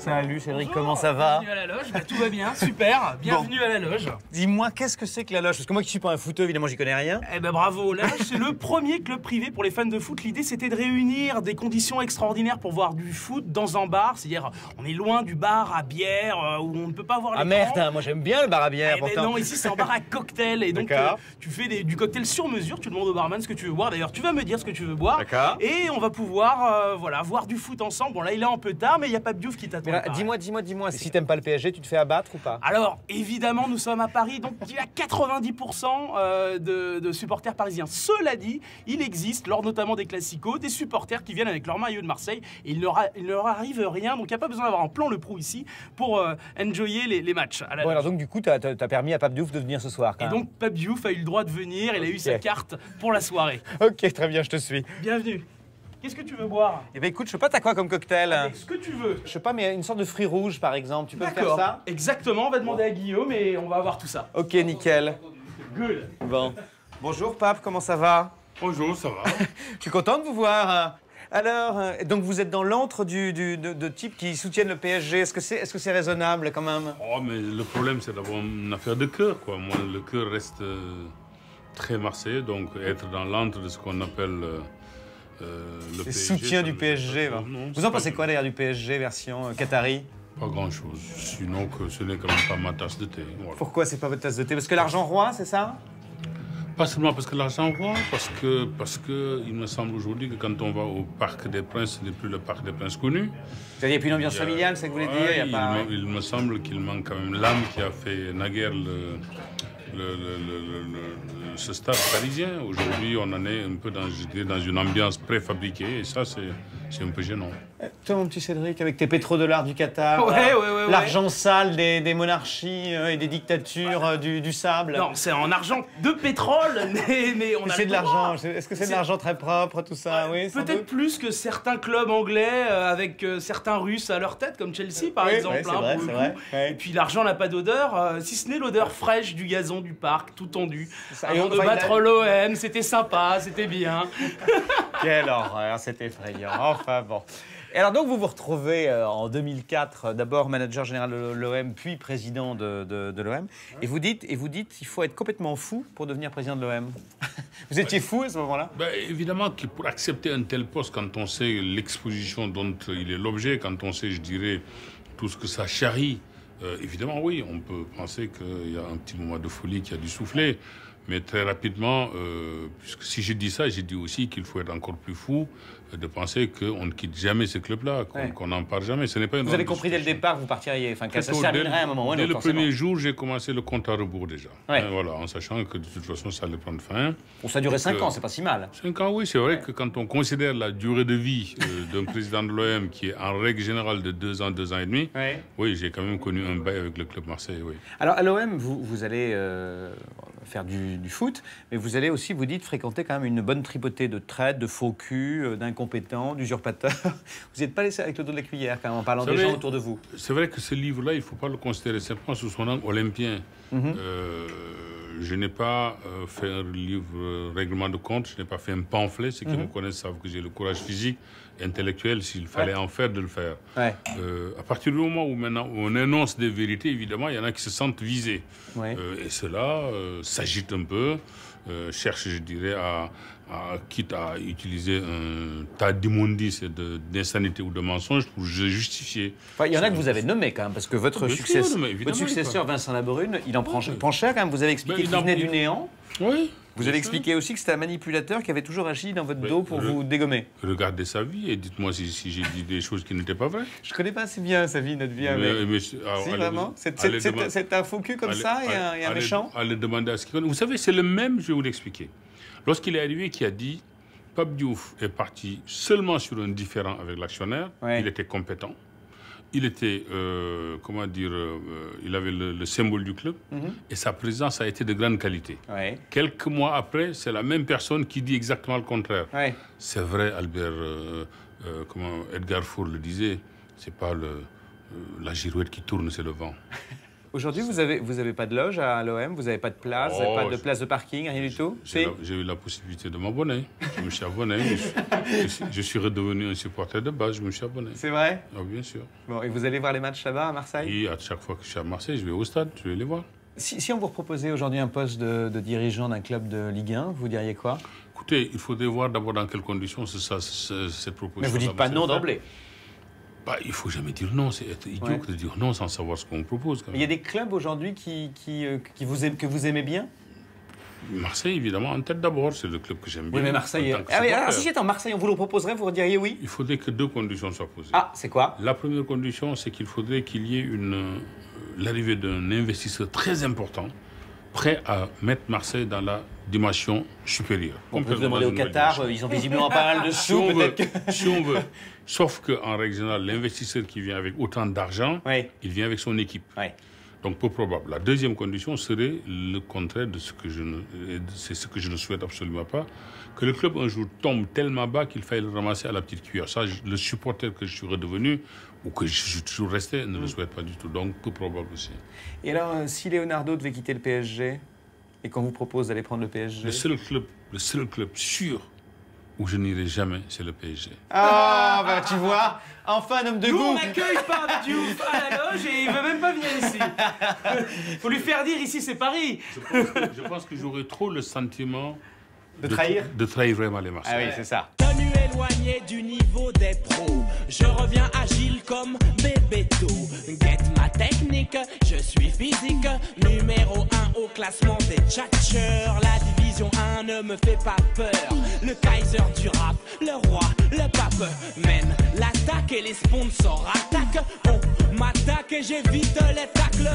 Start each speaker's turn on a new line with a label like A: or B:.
A: Salut Cédric,
B: Bonjour,
A: comment ça va?
B: Bienvenue à la loge, tout va bien, super, bienvenue à la loge.
A: Dis-moi, qu'est-ce que c'est que la loge? Parce que moi qui suis pas un footeux, évidemment, j'y connais rien.
B: Eh ben bravo, la loge c'est le premier club privé pour les fans de foot. L'idée c'était de réunir des conditions extraordinaires pour voir du foot dans un bar. C'est-à-dire, on est loin du bar à bière où on ne peut pas voir les
A: Ah merde, hein, moi j'aime bien le bar à bière,
B: Eh ben
A: pourtant.
B: non, ici c'est un bar à cocktail et donc tu fais du cocktail sur mesure, tu demandes au barman ce que tu veux boire. D'ailleurs, tu vas me dire ce que tu veux boire.
A: D'accord.
B: Et on va pouvoir voilà, voir du foot ensemble. Bon là il est un peu tard, mais il n'y a pas de Diouf qui t'attend.
A: Dis-moi, si t'aimes pas le PSG, tu te fais abattre ou pas?
B: Alors, évidemment, nous sommes à Paris, donc il y a 90% de supporters parisiens. Cela dit, il existe, lors notamment des classicos, des supporters qui viennent avec leur maillot de Marseille et il ne leur arrive rien, donc il n'y a pas besoin d'avoir un plan Le Prou ici pour enjoyer les matchs. À la
A: Bon,
B: loge.
A: alors donc du coup, t'as permis à Pape Diouf de venir ce soir, quand
B: Et
A: même.
B: donc, Pape Diouf a eu le droit de venir, il a eu sa carte pour la soirée.
A: Ok, très bien, je te suis.
B: Bienvenue. Qu'est-ce que tu veux boire?
A: Eh ben écoute, je sais pas, t'as quoi comme cocktail?
B: Avec ce que tu veux.
A: Je sais pas, mais une sorte de fruits rouges, par exemple. Tu peux me faire
B: D'accord.
A: ça?
B: Exactement, on va demander à Guillaume et on va avoir tout ça.
A: Ok, nickel.
B: Good.
A: Bon. Bonjour Pape, comment ça va?
C: Bonjour, ça va?
A: Je suis content de vous voir. Alors, donc vous êtes dans l'antre de types qui soutiennent le PSG. Est-ce que c'est raisonnable quand même?
C: Oh, mais le problème, c'est d'avoir une affaire de cœur, quoi. Moi, le cœur reste très marseillais, donc être dans l'antre de ce qu'on appelle le PSG.
A: Soutien du PSG. Va.
C: Non,
A: Vous en pensez quoi d'ailleurs du PSG version Qatari?
C: Pas grand-chose. Sinon, que ce n'est quand même pas ma tasse de thé. Voilà.
A: Pourquoi c'est pas votre tasse de thé? Parce que l'argent roi, c'est ça?
C: Pas seulement parce que l'argent roi, parce que il me semble aujourd'hui que quand on va au Parc des Princes, ce n'est plus le Parc des Princes connu.
A: Il n'y a plus une ambiance familiale, c'est ce que vous voulez dire?
C: Ouais,
A: Il y a pas...
C: il me semble qu'il manque quand même l'âme qui a fait naguère ce stade parisien. Aujourd'hui, on en est un peu dans une ambiance préfabriquée et ça, c'est un peu gênant.
A: Toi, mon petit Cédric, avec tes pétrodollars du Qatar,
B: Ouais.
A: l'argent sale des monarchies et des dictatures du sable.
B: Non, c'est en argent de pétrole, mais on a
A: C'est
B: le
A: de
B: droit.
A: l'argent. Est-ce que c'est de l'argent très propre, tout ça? Oui, sans
B: Peut-être
A: doute.
B: plus que certains clubs anglais avec certains Russes à leur tête, comme Chelsea par exemple.
A: c'est vrai,
B: pour le
A: c'est
B: coup.
A: vrai. Ouais.
B: Et puis l'argent n'a pas d'odeur, si ce n'est l'odeur fraîche du gazon du parc, tout tendu.
A: Ça,
B: Avant
A: et
B: de
A: enfin,
B: battre l'OM, c'était sympa, c'était bien.
A: Quelle horreur, c'est effrayant. Enfin bon. Et alors donc vous vous retrouvez en 2004, d'abord manager général de l'OM, puis président de l'OM, et vous dites il faut être complètement fou pour devenir président de l'OM. Vous étiez fou à ce moment-là?
C: Ben, évidemment que pour accepter un tel poste, quand on sait l'exposition dont il est l'objet, quand on sait, je dirais, tout ce que ça charrie, évidemment, oui, on peut penser qu'il y a un petit moment de folie qui a dû souffler. Mais très rapidement, puisque si j'ai dit ça, j'ai dit aussi qu'il faut être encore plus fou de penser qu'on ne quitte jamais ce club-là, qu'on n'en part jamais. Ce n'est pas une
A: Vous avez compris dès le départ que vous partiriez, enfin que ça se terminerait à un moment ou à un autre.
C: Dès le
A: forcément.
C: premier jour, j'ai commencé le compte à rebours déjà.
A: Ouais.
C: Voilà, en sachant que de toute façon, ça allait prendre fin.
A: Bon, ça a duré 5 ans, c'est pas si mal.
C: 5 ans, oui, c'est vrai que quand on considère la durée de vie d'un président de l'OM qui est en règle générale de 2 ans, 2 ans et demi,
A: Ouais.
C: oui, j'ai quand même connu un bail avec le club Marseille, oui.
A: Alors à l'OM, vous allez faire du foot, mais vous allez aussi, vous dites, fréquenter quand même une bonne tripotée de traites, de faux culs, d'incompétents, d'usurpateurs. Vous n'êtes pas laissé avec le dos de la cuillère quand même, en parlant des gens autour de vous.
C: C'est vrai que ce livre-là, il ne faut pas le considérer simplement sous son angle olympien. Je n'ai pas fait un livre règlement de compte, je n'ai pas fait un pamphlet. Ceux qui me connaissent savent que j'ai le courage physique et intellectuel, s'il fallait en faire, de le faire.
A: Ouais.
C: À partir du moment où maintenant on énonce des vérités, évidemment, il y en a qui se sentent visés.
A: Ouais.
C: Et cela s'agite un peu, cherche, je dirais, quitte à utiliser un tas d'immondices et d'insanité ou de mensonges pour justifier.
A: Enfin, il y en a que vous avez nommé quand même, parce que votre
C: Bien sûr, mais évidemment,
A: successeur, Vincent Labrune, il en prend cher quand même. Vous avez expliqué qu'il venait du néant.
C: Oui.
A: Vous avez expliqué aussi que c'était un manipulateur qui avait toujours agi dans votre dos pour vous dégommer.
C: Regardez sa vie et dites-moi si j'ai dit des choses qui n'étaient pas vraies.
A: Je connais pas assez bien sa vie, notre vie. Si, vraiment. C'est un faux cul comme ça et un méchant.
C: Allez demander à ce qu'il connaît. Vous savez, c'est le même, je vais vous l'expliquer. Lorsqu'il est arrivé, qui a dit Pape Diouf est parti seulement sur un différend avec l'actionnaire, il était compétent. Il était, il avait le symbole du club et sa présence a été de grande qualité.
A: Ouais.
C: Quelques mois après, c'est la même personne qui dit exactement le contraire.
A: Ouais.
C: C'est vrai, Albert, Edgar Faure le disait, c'est pas la girouette qui tourne, c'est le vent.
A: Aujourd'hui, vous avez pas de loge à l'OM, vous n'avez pas de place, vous n'avez pas de place de parking, rien du tout?
C: J'ai eu la possibilité de m'abonner. Je me suis abonné. Je suis redevenu un supporter de base, je me suis abonné.
A: C'est vrai?
C: Ah, bien sûr.
A: Bon, et vous allez voir les matchs là-bas à Marseille?
C: Et à chaque fois que je suis à Marseille, je vais au stade, je vais les voir.
A: Si on vous proposait aujourd'hui un poste de dirigeant d'un club de Ligue 1, vous diriez quoi?
C: Écoutez, il faudrait voir d'abord dans quelles conditions cette proposition.
A: Mais vous dites pas non d'emblée.
C: Bah, il ne faut jamais dire non, c'est être idiot de dire non sans savoir ce qu'on propose.
A: Il y a des clubs aujourd'hui que vous aimez bien?
C: Marseille, évidemment, en tête d'abord, c'est le club que j'aime bien.
A: Oui, mais Marseille... alors, si j'étais en Marseille, on vous le proposerait, vous diriez oui?
C: Il faudrait que 2 conditions soient posées.
A: Ah, c'est quoi?
C: La première condition, c'est qu'il faudrait qu'il y ait l'arrivée d'un investisseur très important, prêt à mettre Marseille dans la dimension supérieure.
A: On peut demander au Qatar, ils ont visiblement pas mal de sous,
C: si on veut. Sauf qu'en règle générale, l'investisseur qui vient avec autant d'argent, il vient avec son équipe.
A: Oui.
C: Donc, peu probable. La deuxième condition serait le contraire de ce que c'est ce que je ne souhaite absolument pas, que le club un jour tombe tellement bas qu'il faille le ramasser à la petite cuillère. Ça, le supporter que je suis redevenu, ou que je suis toujours resté, ne le souhaite pas du tout. Donc, peu probable aussi.
A: Et alors, si Leonardo devait quitter le PSG, et qu'on vous propose d'aller prendre le PSG?
C: Le seul club sûr où je n'irai jamais, c'est le PSG.
A: Ah, bah tu vois, enfin un homme de goût.
B: On accueille Pape Diouf à la loge et il veut même pas venir ici. Faut lui faire dire ici c'est Paris.
C: Je pense que j'aurais trop le sentiment
A: de trahir
C: vraiment les Marseillais.
A: Ah oui, c'est ça.
D: Tenu éloigné du niveau des pros, je reviens agile comme Bebeto. Get ma technique, je suis physique, numéro 1 au classement des tchatcheurs. La division 1 ne me fait pas peur. Le Kaiser du rap, le roi, le pape mène l'attaque et les sponsors attaquent. On m'attaque et j'évite les tacles.